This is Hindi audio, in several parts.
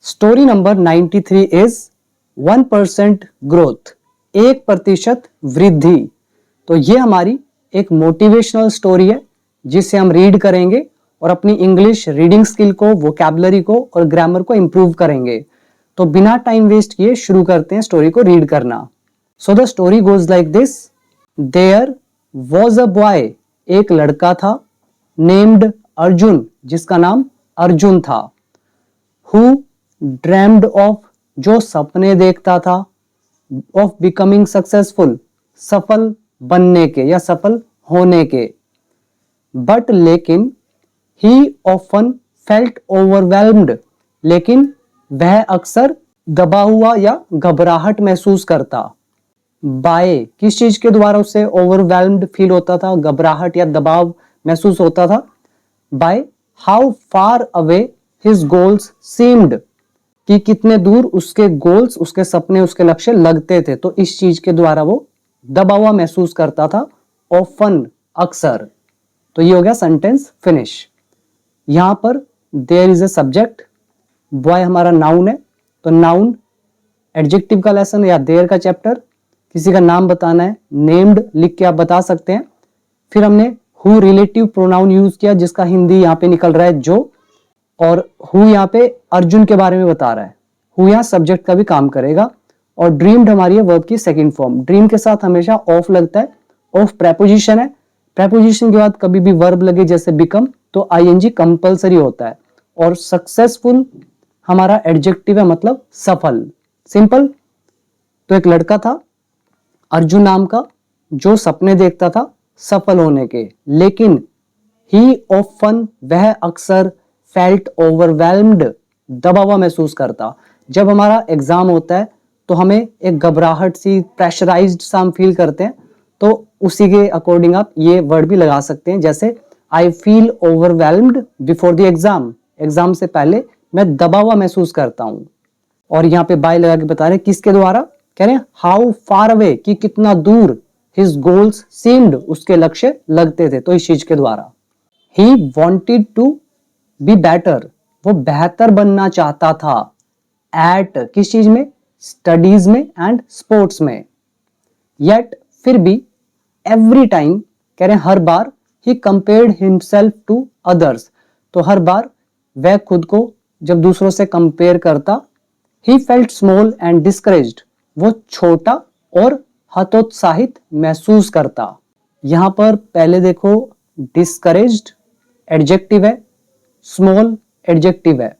स्टोरी नंबर 93 इज 1% ग्रोथ, 1% वृद्धि। तो ये हमारी एक मोटिवेशनल स्टोरी है जिसे हम रीड करेंगे और अपनी इंग्लिश रीडिंग स्किल को, वोकैबुलरी को और ग्रामर को इंप्रूव करेंगे। तो बिना टाइम वेस्ट किए शुरू करते हैं स्टोरी को रीड करना। So the story goes like this. There was a boy, एक लड़का था, नेम्ड अर्जुन, जिसका नाम अर्जुन था, हु ड्रीम्ड ऑफ, जो सपने देखता था, ऑफ बिकमिंग सक्सेसफुल, सफल बनने के या सफल होने के। बट लेकिन ही ऑफन फेल्ट ओवरवेल्म्ड, लेकिन वह अक्सर दबा हुआ या घबराहट महसूस करता। बाय, किस चीज के द्वारा उसे ओवरवेल्म्ड फील होता था, घबराहट या दबाव महसूस होता था? By how far away his goals seemed, कि कितने दूर उसके गोल्स, उसके सपने, उसके लक्ष्य लगते थे। तो इस चीज के द्वारा वो दबा हुआ महसूस करता था, ऑफन, अक्सर। तो ये हो गया सेंटेंस फिनिश। यहां पर there is a subject, boy हमारा नाउन है, तो नाउन एडजेक्टिव का लेसन या देयर का चैप्टर, किसी का नाम बताना है, नेम्ड लिख के आप बता सकते हैं। फिर हमने हु रिलेटिव प्रोनाउन यूज किया, जिसका हिंदी यहाँ पे निकल रहा है जो, और हु यहाँ पे अर्जुन के बारे में बता रहा है। हु यहाँ सब्जेक्ट का भी काम करेगा। और ड्रीम्ड हमारी है वर्ब की सेकंड फॉर्म। ड्रीम के साथ हमेशा ऑफ लगता है, ऑफ प्रेपोजिशन है। प्रेपोजिशन के बाद कभी भी वर्ब लगे जैसे बिकम तो आईएनजी कंपलसरी होता है। और सक्सेसफुल हमारा एडजेक्टिव है, मतलब सफल, सिंपल। तो एक लड़का था अर्जुन नाम का, जो सपने देखता था सफल होने के, लेकिन ही ऑफन, वह अक्सर, फेल्ट ओवरवेल्म्ड, दबा हुआ महसूस करता। जब हमारा एग्जाम होता है तो हमें एक घबराहट सी, प्रेशराइज्ड सा हम फील करते हैं, तो उसी के अकॉर्डिंग आप ये वर्ड भी लगा सकते हैं, जैसे I feel overwhelmed before the exam, exam से पहले मैं दबा हुआ महसूस करता हूं। और यहाँ पे बाय लगा के बता रहे किसके द्वारा, कह रहे हैं हाउ फार अवे, कि कितना दूर, हिज गोल्स सीम्ड, उसके लक्ष्य लगते थे, तो इस चीज के द्वारा। He wanted to be better, वो बेहतर बनना चाहता था, एट, किस चीज में, स्टडीज में एंड स्पोर्ट्स में। येट, फिर भी, एवरी टाइम, कह रहे हैं हर बार, ही कंपेयर्ड हिमसेल्फ टू अदर्स, तो हर बार वह खुद को जब दूसरों से कंपेयर करता, he felt small and discouraged, वो छोटा और हतोत्साहित महसूस करता। यहां पर पहले देखो, डिस्करेज्ड एडजेक्टिव है, स्मॉल एडजेक्टिव है।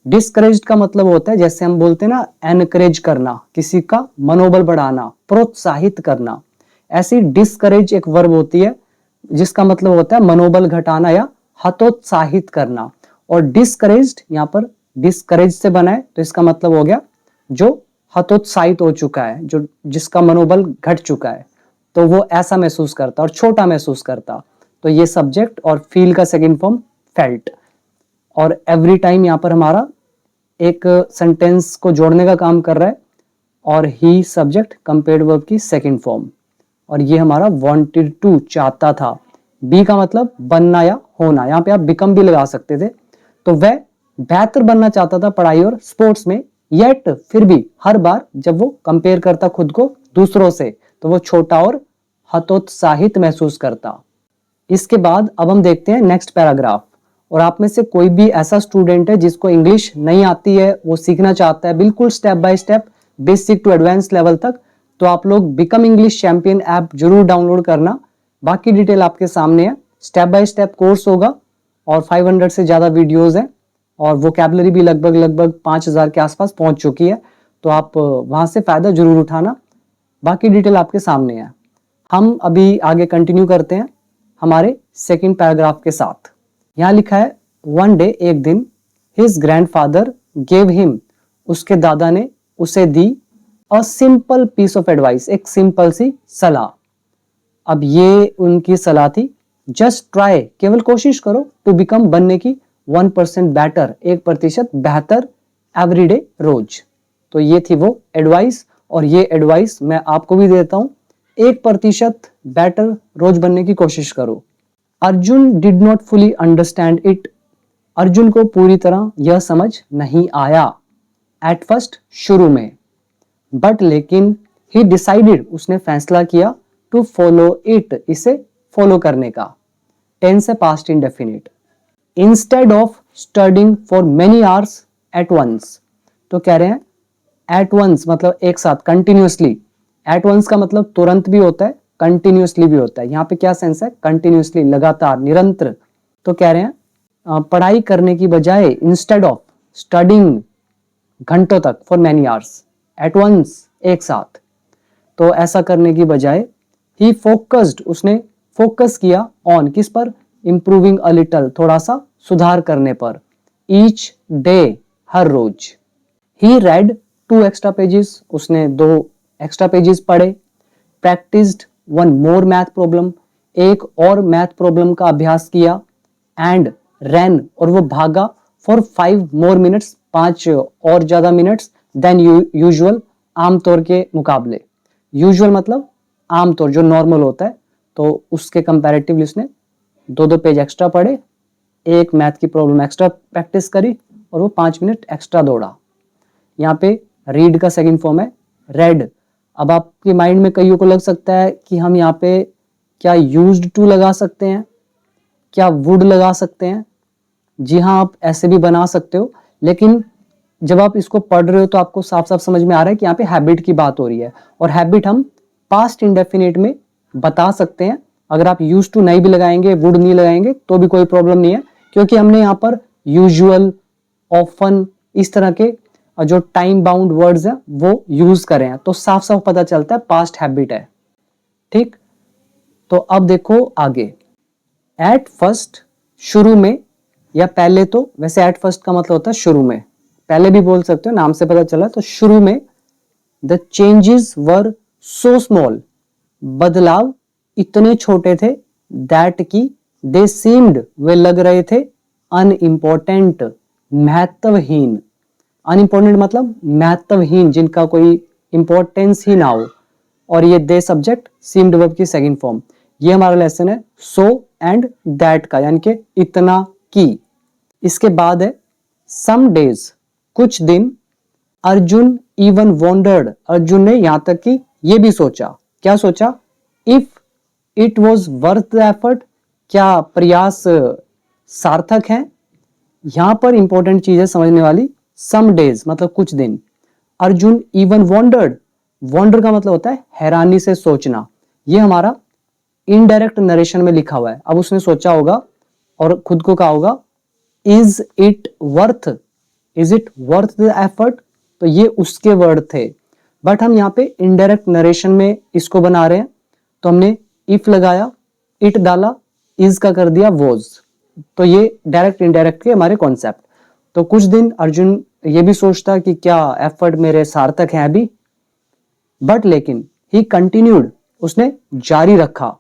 डिस्करेज्ड का मतलब होता है, जैसे हम बोलते हैं ना, एनकरेज करना, किसी का मनोबल बढ़ाना, प्रोत्साहित करना। ऐसी डिस्करेज एक वर्ब होती है जिसका मतलब होता है मनोबल घटाना या हतोत्साहित करना। और डिस्करेज्ड यहाँ पर डिस्करेज से बना है, तो इसका मतलब हो गया जो हतोत्साहित हो चुका है, जो जिसका मनोबल घट चुका है, तो वो ऐसा महसूस करता और छोटा महसूस करता। तो ये सब्जेक्ट और फील का सेकंड फॉर्म फेल्ट। और एवरी टाइम यहाँ पर हमारा एक सेंटेंस को जोड़ने का काम कर रहा है, और ही सब्जेक्ट, कंपेयर्ड वर्ब की सेकंड फॉर्म। और ये हमारा वांटेड टू, चाहता था। बी का मतलब बनना या होना, यहाँ पे आप बिकम भी लगा सकते थे। तो वह बेहतर बनना चाहता था पढ़ाई और स्पोर्ट्स में, येट, फिर भी, हर बार जब वो कंपेयर करता खुद को दूसरों से, तो वो छोटा और हतोत्साहित महसूस करता। इसके बाद अब हम देखते हैं नेक्स्ट पैराग्राफ। और आप में से कोई भी ऐसा स्टूडेंट है जिसको इंग्लिश नहीं आती है, वो सीखना चाहता है बिल्कुल step by step, basic to advance level तक, तो आप लोग बिकम इंग्लिश चैंपियन ऐप जरूर डाउनलोड करना। बाकी डिटेल आपके सामने है। स्टेप बाय स्टेप कोर्स होगा और 500 से ज्यादा वीडियोस हैं, और वोकैबुलरी भी लगभग 5000 के आसपास पहुंच चुकी है। तो आप वहां से फायदा जरूर उठाना। बाकी डिटेल आपके सामने है। हम अभी आगे कंटिन्यू करते हैं हमारे सेकंड पैराग्राफ के साथ। यहाँ लिखा है, वन डे, एक दिन, हिज ग्रैंडफादर गेव हिम, उसके दादा ने उसे दी, a simple piece of advice, एक सिंपल सी सलाह। अब ये उनकी सलाह थी, जस्ट ट्राई, केवल कोशिश करो, टू बिकम, बनने की, 1% बेटर, 1% बेहतर, एवरीडे, रोज। तो ये थी वो एडवाइस, और ये एडवाइस मैं आपको भी देता हूं, 1% बेटर रोज बनने की कोशिश करो। Arjun did not fully understand it, Arjun को पूरी तरह यह समझ नहीं आया। एट फर्स्ट शुरू में, बट लेकिन ही डिसाइडेड उसने फैसला किया टू फॉलो इट इसे फॉलो करने का। टेंस है past indefinite. Instead of studying for many hours at once, तो कह रहे हैं एट वंस मतलब एक साथ कंटिन्यूसली। एट वंस का मतलब तुरंत भी होता है, कंटिन्यूसली भी होता है। यहाँ पे क्या सेंस है, कंटिन्यूसली लगातार निरंतर। तो कह रहे हैं पढ़ाई करने की बजाय इंस्टेड ऑफ स्टडिंग घंटों तक for many hours at once एक साथ, तो ऐसा करने की बजाय ही फोकस्ड उसने फोकस किया ऑन किस पर, इंप्रूविंग अ लिटल थोड़ा सा सुधार करने पर, ईच डे हर रोज। ही रेड 2 एक्स्ट्रा पेजेस उसने 2 एक्स्ट्रा पेजेस पढ़े। प्रैक्टिस्ड 1 मोर मैथ प्रॉब्लम एक और मैथ प्रॉब्लम का अभ्यास किया। एंड रैन और वो भागा फॉर 5 मोर मिनट्स 5 और ज्यादा मिनट्स देन यूजुअल आमतौर के मुकाबले। यूजुअल मतलब आमतौर जो नॉर्मल होता है, तो उसके कंपैरेटिवली उसने 2 पेज एक्स्ट्रा पढ़े, एक मैथ की प्रॉब्लम एक्स्ट्रा प्रैक्टिस करी और वो 5 मिनट एक्स्ट्रा दौड़ा। यहाँ पे रीड का सेकंड फॉर्म है रेड। अब आपके माइंड में कईयों को लग सकता है कि हम यहाँ पे क्या यूज्ड टू लगा सकते हैं, क्या वुड लगा सकते हैं। जी हाँ, आप ऐसे भी बना सकते हो, लेकिन जब आप इसको पढ़ रहे हो तो आपको साफ साफ समझ में आ रहा है कि यहाँ पे हैबिट की बात हो रही है, और हैबिट हम पास्ट इंडेफिनिट में बता सकते हैं। अगर आप यूज टू नहीं भी लगाएंगे, वुड नहीं लगाएंगे तो भी कोई प्रॉब्लम नहीं है, क्योंकि हमने यहाँ पर यूजुअल, ऑफन इस तरह के जो टाइम बाउंड वर्ड्स हैं वो यूज करें हैं, तो साफ साफ पता चलता है पास्ट हैबिट है। ठीक, तो अब देखो आगे। एट फर्स्ट शुरू में या पहले, तो वैसे एट फर्स्ट का मतलब होता है शुरू में, पहले भी बोल सकते हो, नाम से पता चला। तो शुरू में the changes were so small, बदलाव इतने छोटे थे, दैट की दे सीम्ड वे लग रहे थे, अनइम्पोर्टेंट महत्वहीन। अनइम्पोर्टेंट मतलब महत्वहीन, जिनका कोई इंपॉर्टेंस ही ना हो। और ये दे सब्जेक्ट सीम्ड वर्ब की सेकंड फॉर्म। ये हमारा लेसन है सो एंड दैट का, यानी कि इतना की। इसके बाद है सम डेज कुछ दिन, अर्जुन इवन वॉन्डर्ड अर्जुन ने यहां तक कि ये भी सोचा। क्या सोचा, if it was worth the effort, क्या प्रयास सार्थक है। यहां पर इंपॉर्टेंट चीज है समझने वाली, सम डेज मतलब कुछ दिन। अर्जुन इवन वॉन्डर्ड, वॉन्डर का मतलब होता है हैरानी से सोचना। ये हमारा इनडायरेक्ट नरेशन में लिखा हुआ है। अब उसने सोचा होगा और खुद को कहा होगा is it worth, is it worth the effort, तो ये उसके वर्ड थे। बट हम यहाँ पे इनडायरेक्ट नरेशन में इसको बना रहे हैं, तो हमने इफ लगाया, इट डाला, इज का कर दिया वॉज। तो ये डायरेक्ट इनडायरेक्ट के हमारे कॉन्सेप्ट। तो कुछ दिन अर्जुन ये भी सोचता कि क्या एफर्ट मेरे सार्थक हैं अभी, बट लेकिन ही कंटिन्यूड उसने जारी रखा,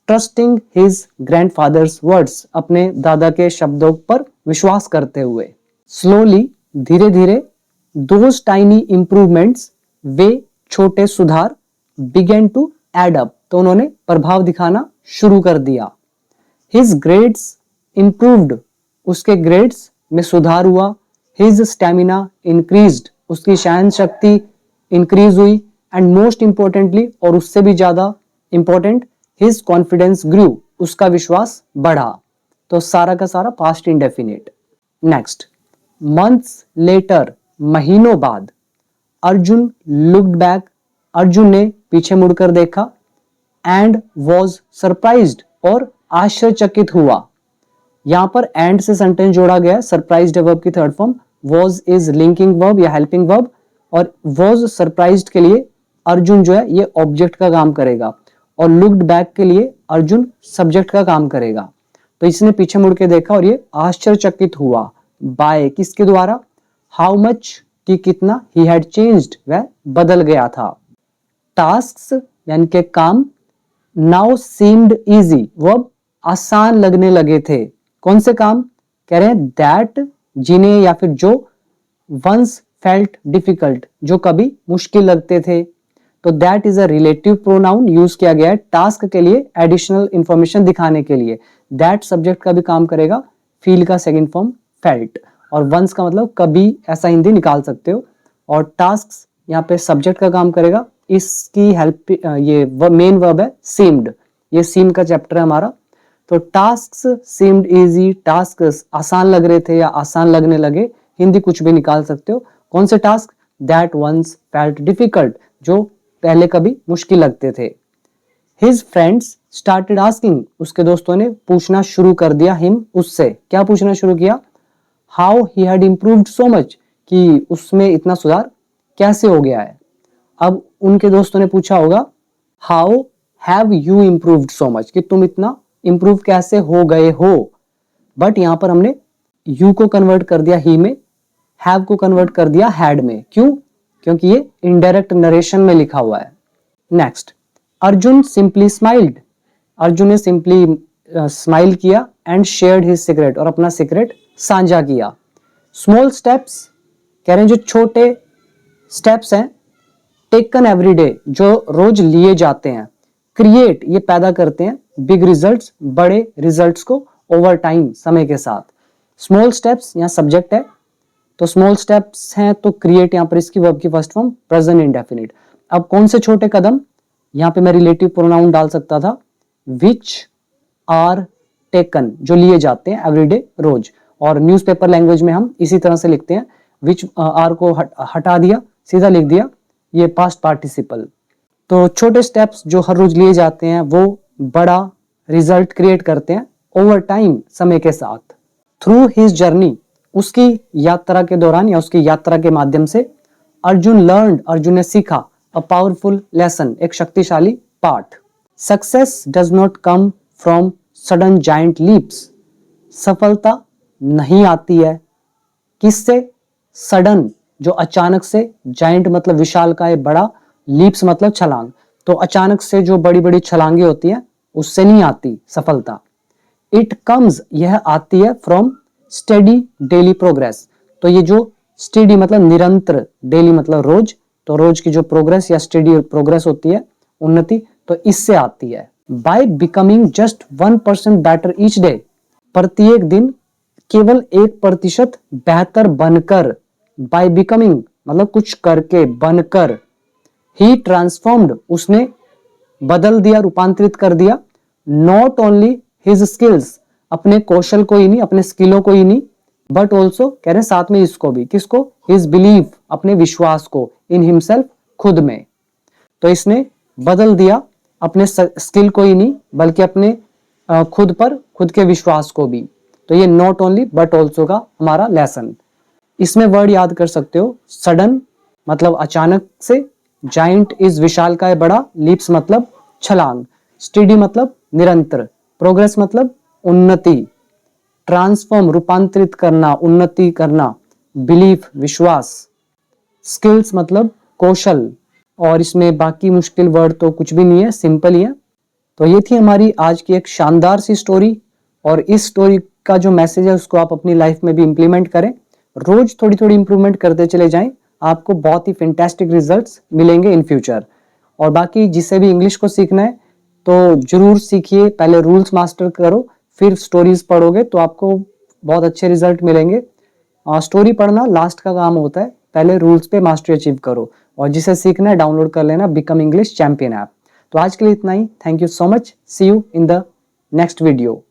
ट्रस्टिंग हिज ग्रैंडफादर्स वर्ड्स अपने दादा के शब्दों पर विश्वास करते हुए। स्लोली धीरे धीरे, दोज टाइनी इंप्रूवमेंट्स वे छोटे सुधार, बिगेन टू एड अप तो उन्होंने प्रभाव दिखाना शुरू कर दिया। हिज ग्रेड्स इंप्रूव्ड उसके ग्रेड्स में सुधार हुआ। हिज स्टेमिना इंक्रीज्ड उसकी सहन शक्ति इंक्रीज हुई। एंड मोस्ट इंपॉर्टेंटली और उससे भी ज्यादा इंपॉर्टेंट, हिज कॉन्फिडेंस ग्रू उसका विश्वास बढ़ा। तो सारा का सारा past indefinite. Next, months later महीनों बाद, अर्जुन लुक्ड बैक अर्जुन ने पीछे मुड़कर देखा, एंड वॉज सरप्राइज्ड और आश्चर्यचकित हुआ। यहां पर एंड से सेंटेंस जोड़ा गया है, सरप्राइज्ड वर्ब की third form, was is linking verb या हेल्पिंग वर्ब, और वॉज सरप्राइज्ड के लिए अर्जुन जो है ये ऑब्जेक्ट का काम करेगा, और लुक्ड बैक के लिए अर्जुन सब्जेक्ट का काम करेगा। तो इसने पीछे मुड़ के देखा और ये आश्चर्यचकित हुआ। बाय किसके द्वारा, हाउ मच कि कितना, ही हैड चेंज्ड वह बदल गया था। टास्क्स यानी के काम, नाउ सीम्ड इजी वो अब आसान लगने लगे थे। कौन से काम कह रहे हैं, दैट जिन्हें या फिर जो, वंस फेल्ट डिफिकल्ट जो कभी मुश्किल लगते थे। तो that is a relative pronoun use किया गया है टास्क के लिए एडिशनल इंफॉर्मेशन दिखाने के लिए। दैट सब्जेक्ट का भी काम करेगा, फील का सेकंड फॉर्म फेल्ट, और वंस का मतलब कभी, ऐसा हिंदी निकाल सकते हो। और टास्क्स यहाँ पे सब्जेक्ट का काम करेगा। इसकी हेल्प ये मेन वर्ब है सीम्ड, ये सीम का चैप्टर है हमारा। तो टास्क्स सीम्ड इजी, टास्क आसान लग रहे थे या आसान लगने लगे, हिंदी कुछ भी निकाल सकते हो। कौन से task? That once felt difficult, जो पहले कभी मुश्किल लगते थे। हिज फ्रेंड्स स्टार्टेड आस्किंग, उसके दोस्तों ने पूछना शुरू कर दिया हिम, उससे। क्या पूछना शुरू किया? How he had improved so much, कि उसमें इतना सुधार कैसे हो गया है। अब उनके दोस्तों ने पूछा होगा how have you improved so much, कि तुम इतना इम्प्रूव कैसे हो गए हो। बट यहां पर हमने यू को कन्वर्ट कर दिया ही में, हैव को कन्वर्ट कर दिया हैड में। क्यों? क्योंकि ये इनडायरेक्ट नरेशन में लिखा हुआ है। Next, Arjun simply smiled, Arjun ने सिंपली स्माइल किया एंड शेयर्ड हिज सीक्रेट, और अपना सीक्रेट साझा किया। स्मॉल स्टेप्स कह रहे हैं जो छोटे स्टेप्स हैं, टेकन एवरी डे, जो रोज लिए जाते हैं, क्रिएट ये पैदा करते हैं, बिग रिजल्ट्स बड़े रिजल्ट्स को, ओवर टाइम समय के साथ। स्मॉल स्टेप्स यहाँ सब्जेक्ट है, तो स्मॉल स्टेप्स हैं तो क्रिएट यहाँ पर इसकी वर्ब की फर्स्ट फॉर्म प्रेजेंट इंडेफिनिट। अब कौन से छोटे कदम? यहाँ पे मैं रिलेटिव प्रोनाउन डाल सकता था, विच आर टेकन, जो लिए जाते हैं एवरीडे रोज। और न्यूज़पेपर लैंग्वेज में हम इसी तरह से लिखते हैं, विच आर को हटा दिया, सीधा लिख दिया ये पास्ट पार्टिसिपल। तो छोटे स्टेप्स जो हर रोज लिए जाते हैं वो बड़ा रिजल्ट क्रिएट करते हैं ओवर टाइम समय के साथ। थ्रू हिज जर्नी, उसकी यात्रा के दौरान या उसकी यात्रा के माध्यम से, अर्जुन लर्नड, अर्जुन ने सीखा, अ पावरफुल लेसन, एक शक्तिशाली पाठ। Success does not come from sudden giant leaps, सफलता नहीं आती है किससे? सडन, जो अचानक से, जाइंट मतलब विशालकाय बड़ा, लीप्स मतलब छलांग, तो अचानक से जो बड़ी बड़ी छलांगे होती हैं उससे नहीं आती सफलता। इट कम्स, यह आती है, फ्रॉम स्टेडी डेली प्रोग्रेस, तो ये जो स्टेडी मतलब निरंतर, डेली मतलब रोज, तो रोज की जो प्रोग्रेस या स्टेडी प्रोग्रेस होती है, उन्नति, तो इससे आती है। By becoming just 1% better each day, प्रत्येक दिन केवल 1% बेहतर बनकर, बाय बिकमिंग मतलब कुछ करके, बनकर, ही ट्रांसफॉर्म्ड, उसने बदल दिया, रूपांतरित कर दिया, नॉट ओनली हिज स्किल्स, अपने कौशल को ही नहीं, अपने स्किलों को ही नहीं, बट ऑल्सो कह रहे साथ में इसको भी, किसको? हिज बिलीफ, अपने विश्वास को, इन हिमसेल्फ, खुद में। तो इसने बदल दिया अपने स्किल को ही नहीं बल्कि अपने खुद पर, खुद के विश्वास को भी। तो ये नॉट ओनली बट ऑल्सो का हमारा लेसन। इसमें वर्ड याद कर सकते हो, सडन मतलब अचानक से, जाइंट इज विशालकाय बड़ा, लीप्स मतलब छलांग, स्टेडी मतलब निरंतर, प्रोग्रेस मतलब उन्नति, ट्रांसफॉर्म रूपांतरित करना, उन्नति करना, बिलीफ विश्वास, स्किल्स मतलब कौशल, और इसमें बाकी मुश्किल वर्ड तो कुछ भी नहीं है, सिंपल ही है। तो ये थी हमारी आज की एक शानदार सी स्टोरी, और इस स्टोरी का जो मैसेज है उसको आप अपनी लाइफ में भी इंप्लीमेंट करें, रोज थोड़ी थोड़ी इंप्रूवमेंट करते चले जाएं, आपको बहुत ही फैंटास्टिक रिजल्ट्स मिलेंगे इन फ्यूचर। और बाकी जिसे भी इंग्लिश को सीखना है तो जरूर सीखिए, पहले रूल्स मास्टर करो, फिर स्टोरीज पढ़ोगे तो आपको बहुत अच्छे रिजल्ट मिलेंगे। स्टोरी पढ़ना लास्ट का काम होता है, पहले रूल्स पे मास्टरी अचीव करो। और जिसे सीखना है डाउनलोड कर लेना बिकम इंग्लिश चैंपियन ऐप। तो आज के लिए इतना ही, thank you so much, see you in the next video.